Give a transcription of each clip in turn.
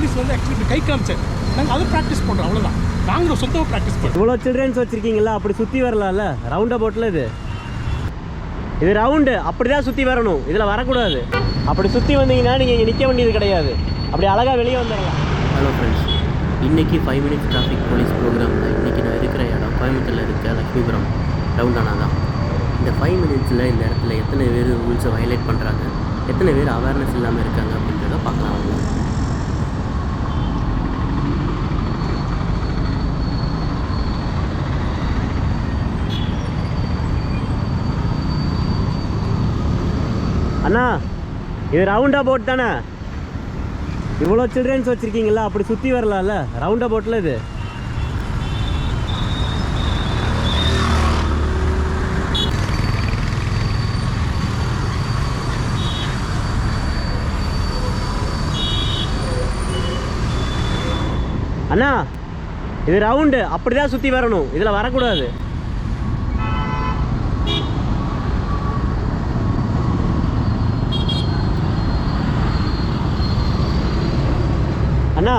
Police வந்து actually கை காமிச்சார். நாங்கள் அதை ப்ராக்டிஸ் பண்ணுறோம், அவ்வளோதான். நாங்கள் சொந்தமாக ப்ராக்டிஸ் பண்ணுறோம். இவ்வளோ சில்ட்ரன்ஸ் வச்சுருக்கீங்களா, அப்படி சுற்றி வரலாம்ல ரவுண்ட் அபவுட்டில். இது ரவுண்டு அப்படி தான் சுற்றி வரணும், இதில் வரக்கூடாது. அப்படி சுற்றி வந்தீங்கன்னா நீங்கள் இங்கே நிற்க வேண்டியது கிடையாது, அப்படி அழகாக வெளியே வந்துடலாம். ஹலோ ஃப்ரெண்ட்ஸ், இன்றைக்கி 5 மினிட்ஸ் டிராஃபிக் போலீஸ் ப்ரோக்ராமில் இன்றைக்கி நான் இருக்கிற இடம் கோயம்புத்தூரில் இருக்க லக்ஷ்மிபுரம் ரவுண்டானா தான். இந்த 5 மினிட்ஸில் இந்த இடத்துல எத்தனை பேர் ரூல்ஸை வயலேட் பண்ணுறாங்க, எத்தனை பேர் அவேர்னஸ் இல்லாமல் இருக்காங்க அப்படின்றத பார்க்கலாம். அவங்க அண்ணா, இது ரவுண்ட் அபவுட் தானே? இவ்வளோ சில்ட்ரன்ஸ் வச்சுருக்கீங்களா, அப்படி சுற்றி வரலாம்ல ரவுண்ட் அபவுட்டில். இது அண்ணா, இது ரவுண்டு அப்படி தான் சுற்றி வரணும், இதில் வரக்கூடாது. அண்ணா,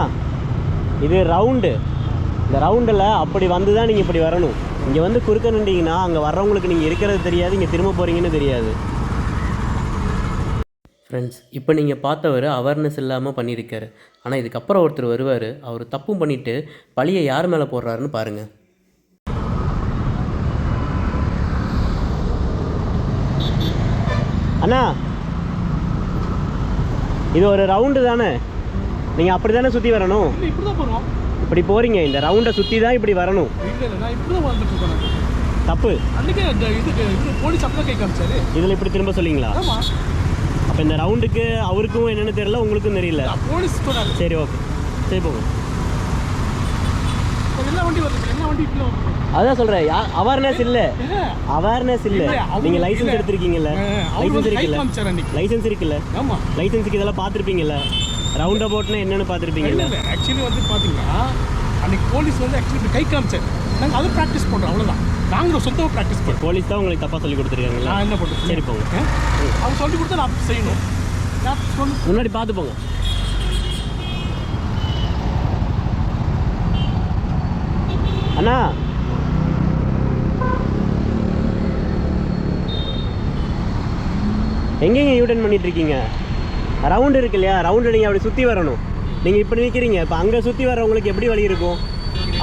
இது ரவுண்டு. இந்த ரவுண்டில் அப்படி வந்து தான் நீங்கள் இப்படி வரணும். இங்கே வந்து குறுக்க நின்றீங்கன்னா அங்கே வர்றவங்களுக்கு நீங்கள் இருக்கிறது தெரியாது, இங்கே திரும்ப போகிறீங்கன்னு தெரியாது. ஃப்ரெண்ட்ஸ், இப்போ நீங்கள் பார்த்தவர் அவேர்னஸ் இல்லாமல் பண்ணியிருக்காரு. ஆனால் இதுக்கப்புறம் ஒருத்தர் வருவார், அவர் தப்பும் பண்ணிவிட்டு பழியை யார் மேலே போடுறாருன்னு பாருங்கள். அண்ணா, இது ஒரு ரவுண்டு தானே, நீங்கள் அப்படி தானே சுற்றி வரணும். இப்படி தான் போகிறோம். இப்படி போகிறீங்க, இந்த ரவுண்டை சுற்றி தான் இப்படி வரணும். இல்லை, நான் இப்படி தான் வந்துட்டு இருக்கேன். தப்பு. அன்றைக்கே இது போலீஸ் அப்படி தான் கை காமிச்சாரு. இதில் இப்படி திரும்ப சொல்லிங்களா? ஆமாம். அப்போ இந்த ரவுண்டுக்கு அவருக்கும் என்னென்னு தெரியல, உங்களுக்கும் தெரியல. போலீஸ் சொன்னார். சரி, ஓகே, சரி போங்க. எல்லா வண்டி வருது, எல்லா வண்டி இப்படி வருது. அதான் சொல்கிறேன், அவேர்னஸ் இல்லை, அவேர்னஸ் இல்லை. நீங்கள் லைசன்ஸ் எடுத்திருக்கீங்கல்ல, லைசன்ஸ் இருக்குல்ல, லைசன்ஸ் இருக்குல்ல. ஆமாம், லைசன்ஸுக்கு இதெல்லாம் பார்த்துருப்பீங்கல்ல. ரவுண்ட் அபவுட்னா என்னென்னு பார்த்துருப்பீங்கல்ல. ஆக்சுவலி வந்து பார்த்தீங்கன்னா அன்றைக்கி போலீஸ் வந்து ஆக்சுவலி கை காமிச்சார். நாங்கள் அதை ப்ராக்டிஸ் பண்ணுறோம், அவ்வளோதான். நாங்களும் சொந்தமாக ப்ராக்டிஸ் பண்ணுறோம். போலீஸ் தான் உங்களுக்கு தப்பாக சொல்லி கொடுத்துருக்காங்களா? நான் என்ன பண்ணுறேன்? சரி போங்க. அவங்க சொல்லி கொடுத்தா நான் அப்படி செய்யணும். நான் சொல்லு, முன்னாடி பார்த்து போங்க. அண்ணா, எங்கெங்க யூட்டன் பண்ணிட்டு இருக்கீங்க? ரவுண்டு இருக்கு இல்லையா, ரவுண்டு நீங்கள் அப்படி சுற்றி வரணும். நீங்கள் இப்படி நிற்கிறீங்க, இப்போ அங்கே சுற்றி வர்றவங்களுக்கு எப்படி வழி இருக்கும்?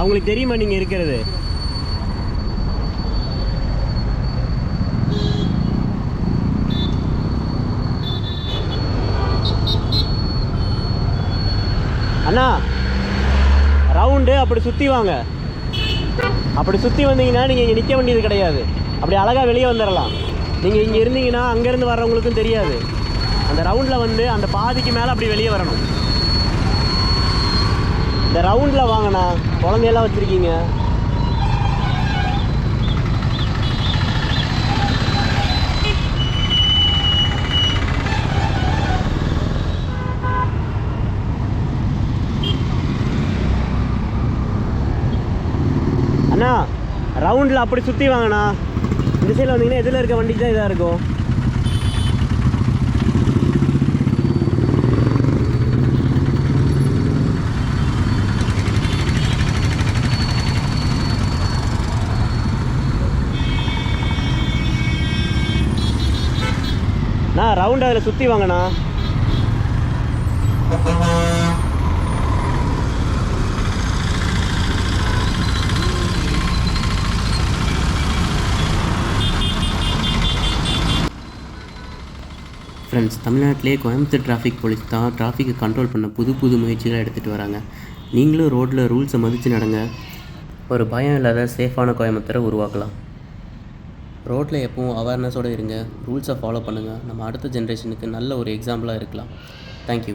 அவங்களுக்கு தெரியுமா நீங்கள் இருக்கிறது? அண்ணா, ரவுண்டு அப்படி சுற்றி வாங்க. அப்படி சுற்றி வந்தீங்கன்னா நீங்கள் இங்கே நிற்க வேண்டியது கிடையாது, அப்படி அழகாக வெளியே வந்துடலாம். நீங்கள் இங்கே இருந்தீங்கன்னா அங்கேருந்து வர்றவங்களுக்கும் தெரியாது. அந்த ரவுண்டில் வந்து அந்த பாதிக்கு மேலே அப்படி வெளியே வரணும். இந்த ரவுண்டில் வாங்கண்ணா, குழந்தையெல்லாம் வச்சுருக்கீங்க. அண்ணா, ரவுண்டில் அப்படி சுற்றி வாங்கண்ணா. இந்த சைடில் வந்தீங்கன்னா எதில் இருக்க வண்டிக்கு தான் இதாக இருக்கும். நான் ரவுண்ட் அதில் சுற்றி வாங்கண்ணா. ஃப்ரெண்ட்ஸ், தமிழ்நாட்டிலே கோயம்புத்தூர் டிராஃபிக் போலீஸ் தான் டிராஃபிக்கை கண்ட்ரோல் பண்ண புது முயற்சிகளை எடுத்துகிட்டு வராங்க. நீங்களும் ரோட்டில் ரூல்ஸை மதித்து நடங்க, ஒரு பயம் இல்லாத சேஃபான கோயம்புத்தூரை உருவாக்கலாம். ரோட்டில் எப்பவும் அவேர்னஸோடு இருங்க, ரூல்ஸை ஃபாலோ பண்ணுங்கள். நம்ம அடுத்த ஜென்ரேஷனுக்கு நல்ல ஒரு எக்ஸாம்பிளாக இருக்கலாம். தேங்க்யூ.